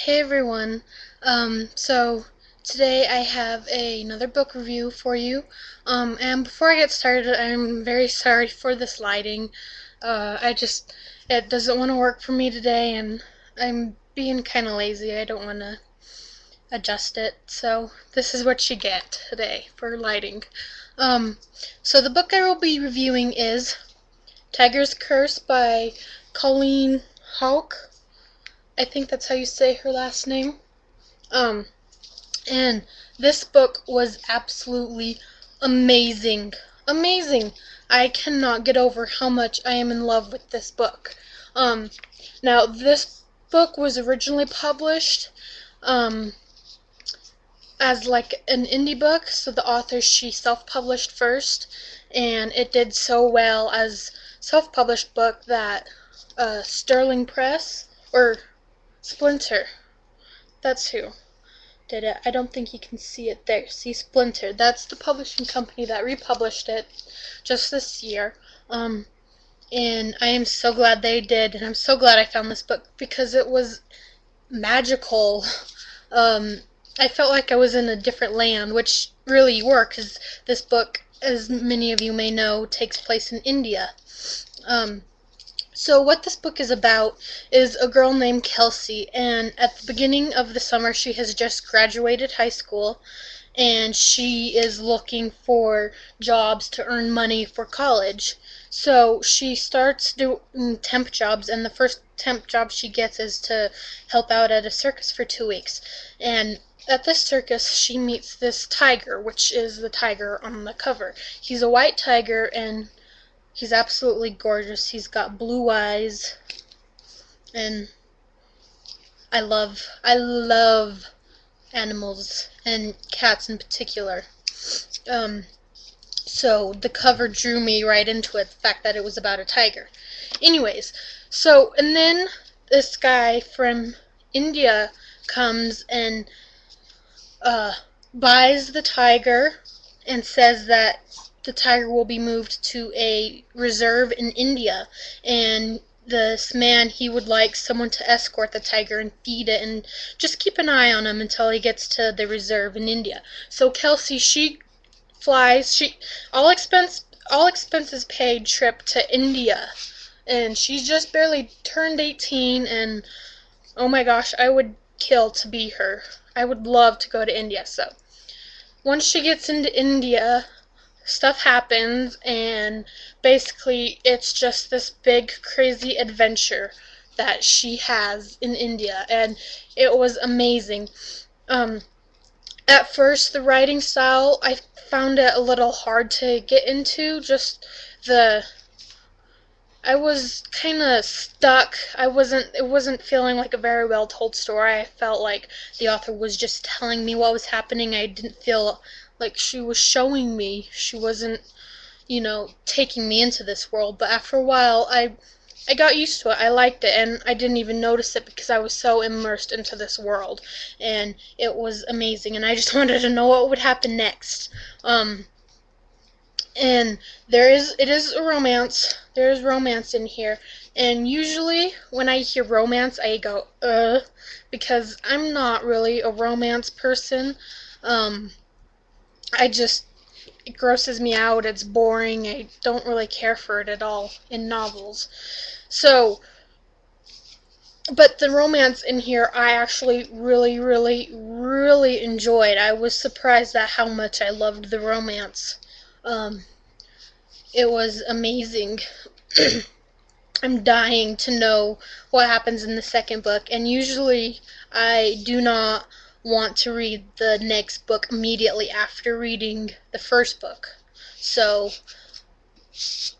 Hey everyone. So today I have another book review for you. And before I get started, I'm very sorry for this lighting. It doesn't want to work for me today, and I'm being kind of lazy. I don't want to adjust it. So this is what you get today for lighting. Um, so the book I will be reviewing is Tiger's Curse by Colleen Houck. I think that's how you say her last name. Um, and this book was absolutely amazing. Amazing. I cannot get over how much I am in love with this book. Um, Now, this book was originally published as like an indie book, so the author, she self-published first, and it did so well as self-published book that Sterling Press, or Splinter, that's who did it. I don't think you can see it there. See, Splinter. That's the publishing company that republished it just this year. And I am so glad they did, and I'm so glad I found this book because it was magical. I felt like I was in a different land, which really you were, because this book, as many of you may know, takes place in India. So what this book is about is a girl named Kelsey, and at the beginning of the summer she has just graduated high school, and she is looking for jobs to earn money for college. So she starts doing temp jobs, and the first temp job she gets is to help out at a circus for 2 weeks. And at this circus she meets this tiger, which is the tiger on the cover. He's a white tiger, and he's absolutely gorgeous. He's got blue eyes, and I love animals, and cats in particular. So the cover drew me right into it, the fact that it was about a tiger. Anyways, and then this guy from India comes and buys the tiger and says that the tiger will be moved to a reserve in India, and this man, he would like someone to escort the tiger and feed it and just keep an eye on him until he gets to the reserve in India. So Kelsey, she flies, all expenses paid trip to India, and she's just barely turned 18, and oh my gosh, I would kill to be her. I would love to go to India. So once she gets into India, stuff happens, and basically it's just this big crazy adventure that she has in India, and it was amazing. At first, the writing style, I found it a little hard to get into. I was kind of stuck. It wasn't feeling like a very well told story. I felt like the author was just telling me what was happening. I didn't feel like she was showing me. She wasn't, taking me into this world. But after a while, I got used to it. I liked it, and I didn't even notice it because I was so immersed into this world, and it was amazing, and I just wanted to know what would happen next. And it is a romance. There is romance in here, and usually when I hear romance, I go, because I'm not really a romance person. I just, it grosses me out. It's boring. I don't really care for it at all in novels. So, but the romance in here I actually really, really, really enjoyed. I was surprised at how much I loved the romance. It was amazing. I'm dying to know what happens in the second book, and usually I do not want to read the next book immediately after reading the first book. So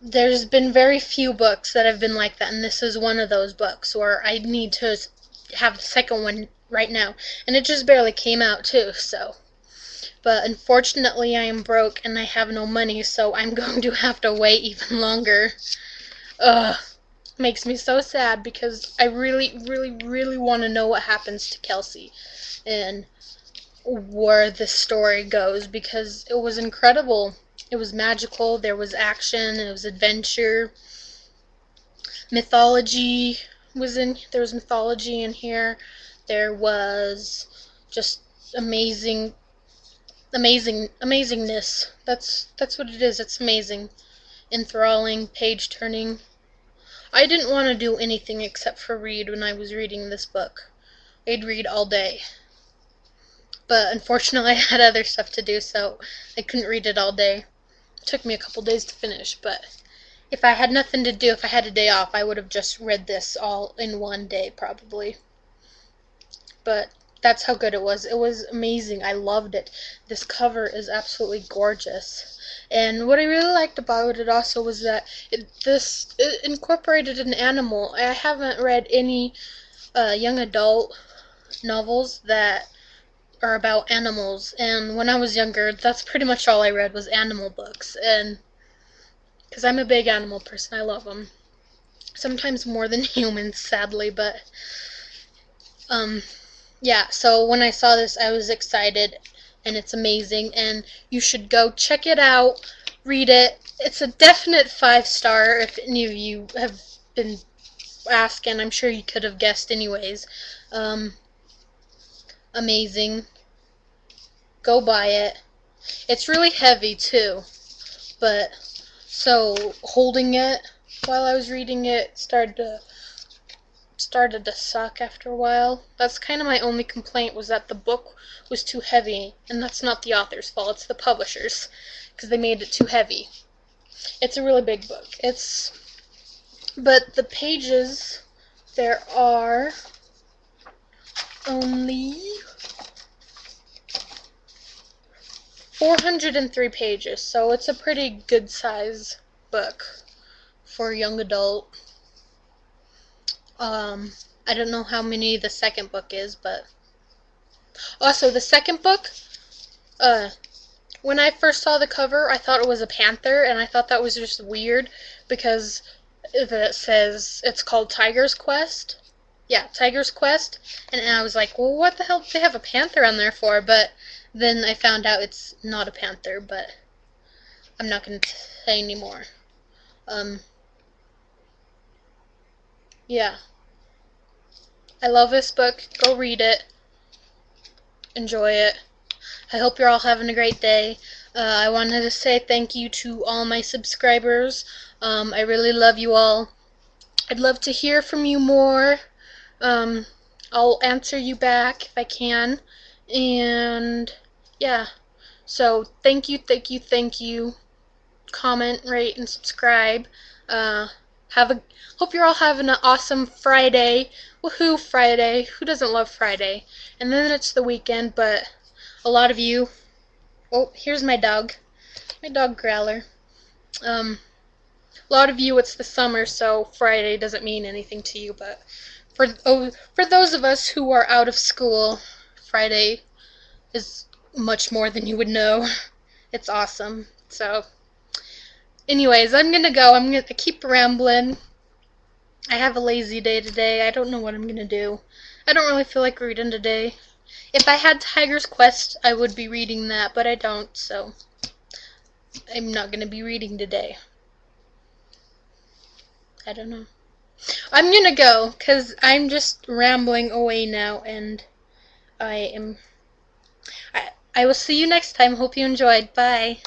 there's been very few books that have been like that, and this is one of those books where I need to have the second one right now, and it just barely came out too. But unfortunately I am broke and I have no money, so I'm going to have to wait even longer. Ugh, makes me so sad because I really, really, really want to know what happens to Kelsey and where this story goes, because it was incredible. It was magical, there was action, it was adventure, mythology, there was mythology in here. There was just amazing, amazingness. That's what it is. It's amazing, enthralling, page turning. I didn't want to do anything except for read when I was reading this book. I'd read all day. But unfortunately I had other stuff to do, so I couldn't read it all day. It took me a couple days to finish, but if I had nothing to do, if I had a day off, I would have just read this all in one day, probably. But that's how good it was. It was amazing. I loved it. This cover is absolutely gorgeous. And what I really liked about it also was that it incorporated an animal. I haven't read any young adult novels that are about animals, and when I was younger, that's pretty much all I read was animal books, and because I'm a big animal person, I love them. Sometimes more than humans, sadly, but yeah, so when I saw this, I was excited, and it's amazing, and you should go check it out, read it. It's a definite 5-star if any of you have been asking. I'm sure you could have guessed anyways. Amazing. Go buy it. It's really heavy too, but so holding it while I was reading it started to suck after a while. That's kind of my only complaint, was that the book was too heavy, and that's not the author's fault, it's the publisher's, because they made it too heavy. It's a really big book. But the pages, there are only 403 pages, so it's a pretty good size book for a young adult. I don't know how many the second book is, but also the second book, when I first saw the cover, I thought it was a panther, and I thought that was just weird because it says it's called Tiger's Quest. Yeah, Tiger's Quest, and I was like, well, what the hell do they have a panther on there for? But then I found out it's not a panther, but I'm not going to say anymore. Yeah. I love this book. Go read it. Enjoy it. I hope you're all having a great day. I wanted to say thank you to all my subscribers. I really love you all. I'd love to hear from you more. I'll answer you back if I can. And yeah. So thank you, thank you, thank you. Comment, rate, and subscribe. Hope you're all having an awesome Friday. Woohoo, Friday. Who doesn't love Friday? And then it's the weekend, but a lot of you... Oh, here's my dog. My dog Growler. A lot of you, it's the summer, so Friday doesn't mean anything to you, but for those of us who are out of school, Friday is much more than you would know. It's awesome. So, anyways, I'm gonna go. I keep rambling. I have a lazy day today. I don't know what I'm gonna do. I don't really feel like reading today. If I had Tiger's Quest, I would be reading that, but I don't, so I'm not gonna be reading today. I don't know. I'm gonna go, because I'm just rambling away now, and I will see you next time. Hope you enjoyed. Bye.